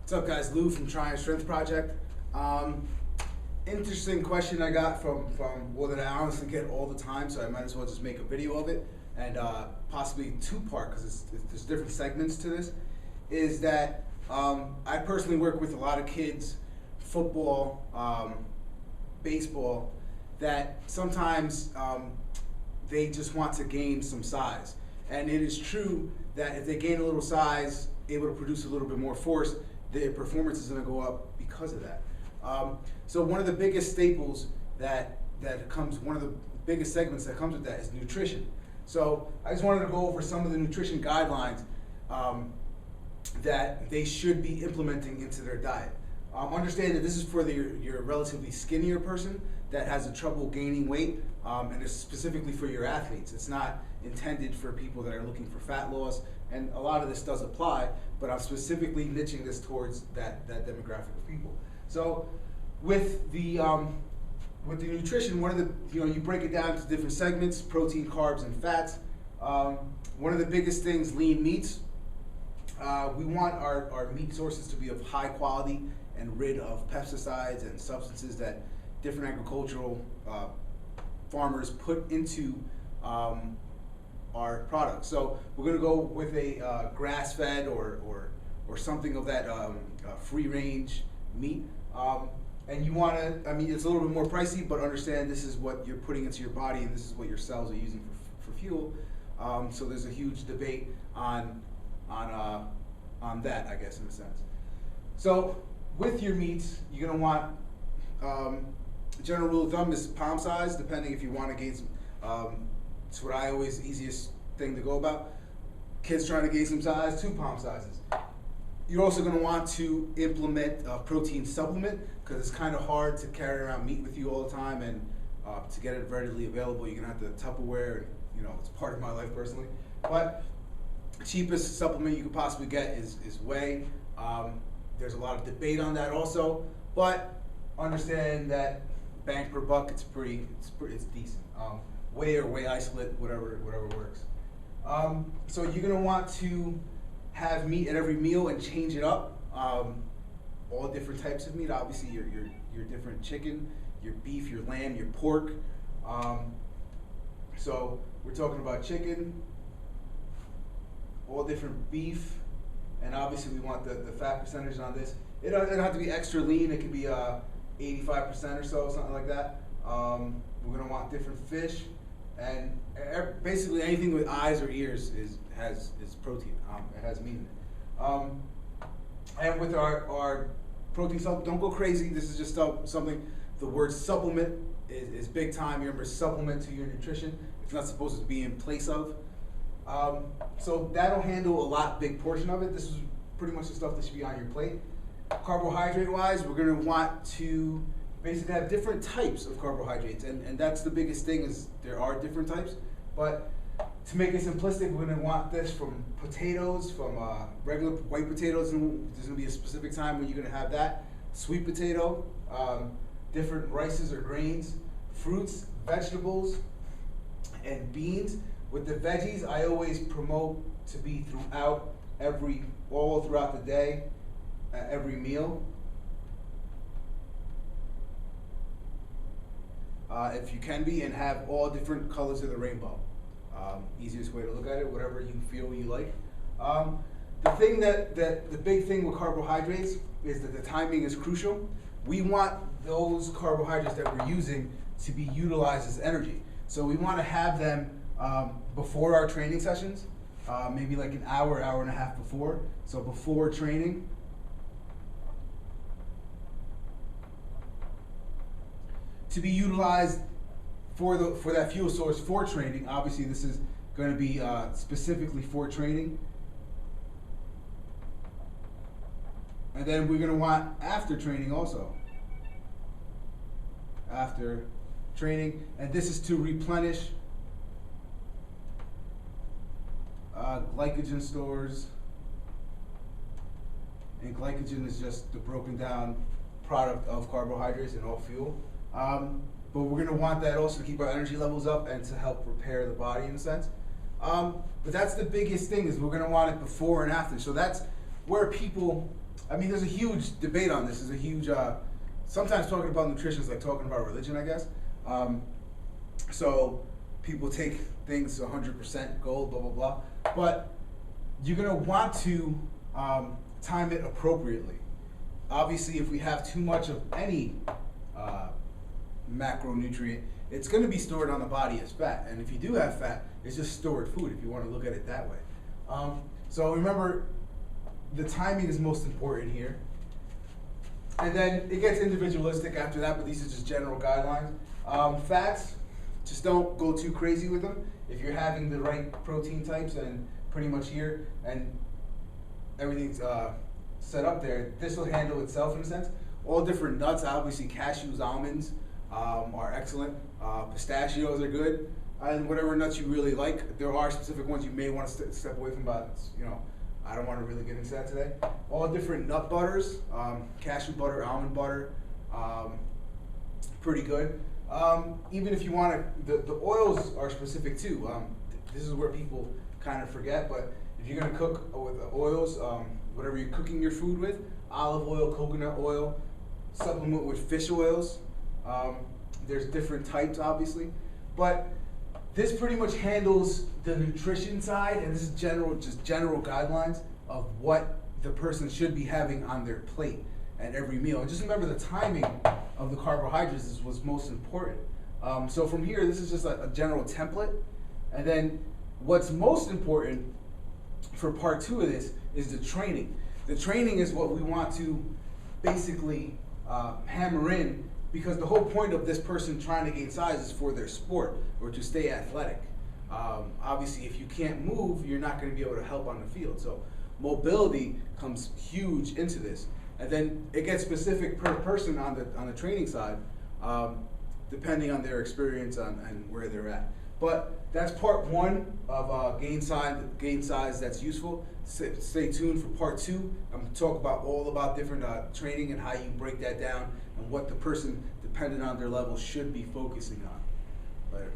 What's up, guys? Lou from Triumph Strength Project. Interesting question I got from that I honestly get all the time, so I might as well just make a video of it, and possibly two-part, because there's different segments to this, is that I personally work with a lot of kids, football, baseball, that sometimes they just want to gain some size. And it is true that if they gain a little size, able to produce a little bit more force, their performance is going to go up because of that. So one of the biggest staples that comes, one of the biggest segments that comes with that is nutrition. So I just wanted to go over some of the nutrition guidelines that they should be implementing into their diet. Understand that this is for your relatively skinnier person that has a trouble gaining weight, and it's specifically for your athletes. It's not intended for people that are looking for fat loss, and a lot of this does apply, but I'm specifically niching this towards that demographic of people. So with the nutrition, one of the, you break it down to different segments: protein, carbs, and fats. One of the biggest things, lean meats. We want our meat sources to be of high quality and rid of pesticides and substances that different agricultural farmers put into our products. So we're going to go with a grass-fed or something of that free-range meat. And you want to, it's a little bit more pricey, but understand this is what you're putting into your body, and this is what your cells are using for fuel. So there's a huge debate on that, I guess, in a sense. So with your meats, you're going to want, general rule of thumb is palm size, depending if you want to gain some, it's what I always, easiest thing to go about. Kids trying to gain some size, 2 palm sizes. You're also going to want to implement a protein supplement, because it's kind of hard to carry around meat with you all the time, and to get it readily available, you're going to have to Tupperware, and it's part of my life personally. But the cheapest supplement you could possibly get is whey. There's a lot of debate on that also, but understand that bang per buck, it's decent. Whey or whey isolate, whatever works. So you're gonna want to have meat at every meal and change it up. All different types of meat. Obviously, your different chicken, your beef, your lamb, your pork. So we're talking about chicken, all different beef, and obviously we want the fat percentage on this. It doesn't have to be extra lean. It could be 85% or so, something like that. We're gonna want different fish, and basically anything with eyes or ears is protein. It has meat in it. And with our protein supplement, don't go crazy. This is just something. The word supplement is big time. Remember, supplement to your nutrition. It's not supposed to be in place of. So that'll handle big portion of it. This is pretty much the stuff that should be on your plate. Carbohydrate-wise, we're going to want to basically have different types of carbohydrates, and that's the biggest thing, is there are different types. But to make it simplistic, we're going to want this from potatoes, from regular white potatoes, and there's going to be a specific time when you're going to have that. Sweet potato, different rices or grains, fruits, vegetables, and beans. With the veggies, I always promote to be all throughout the day, at every meal. If you can be, and have all different colors of the rainbow. Easiest way to look at it, whatever you feel you like. The big thing with carbohydrates is that the timing is crucial. We want those carbohydrates that we're using to be utilized as energy. So we want to have them before our training sessions, maybe like an hour and a half before. So before training, to be utilized for that fuel source for training. Obviously, this is going to be specifically for training. And then we're going to want after training also. After training, and this is to replenish glycogen stores. And glycogen is just the broken down product of carbohydrates and all fuel. But we're going to want that also to keep our energy levels up and to help repair the body in a sense. But that's the biggest thing, is we're going to want it before and after. So that's where people I mean, there's a huge debate on this. There's a huge, sometimes talking about nutrition is like talking about religion, I guess. So people take things 100% gold, blah, blah, blah. But you're going to want to time it appropriately. Obviously, if we have too much of any macronutrient, it's going to be stored on the body as fat. And if you do have fat, it's just stored food if you want to look at it that way. So remember, the timing is most important here. And then it gets individualistic after that, but these are just general guidelines. Fats, just don't go too crazy with them. If you're having the right protein types and pretty much here, and everything's set up there, this will handle itself in a sense. All different nuts, obviously cashews, almonds are excellent. Pistachios are good. And whatever nuts you really like. There are specific ones you may want to step away from, but I don't want to really get into that today. All different nut butters, cashew butter, almond butter, pretty good. Even if you want to, the oils are specific too. This is where people kind of forget, but if you're going to cook with oils, whatever you're cooking your food with, olive oil, coconut oil, supplement with fish oils. There's different types, obviously, but this pretty much handles the nutrition side, and this is just general guidelines of what the person should be having on their plate at every meal. And just remember the timing of the carbohydrates is what's most important. So from here, this is just a general template. And then what's most important for part 2 of this is the training. The training is what we want to basically hammer in, because the whole point of this person trying to gain size is for their sport or to stay athletic. Obviously, if you can't move, you're not going to be able to help on the field. So mobility comes huge into this. And then it gets specific per person on the training side, depending on their experience and where they're at. But that's part 1 of gain size that's useful. Stay tuned for part 2. I'm going to talk about all about different training and how you break that down and what the person, depending on their level, should be focusing on. Later.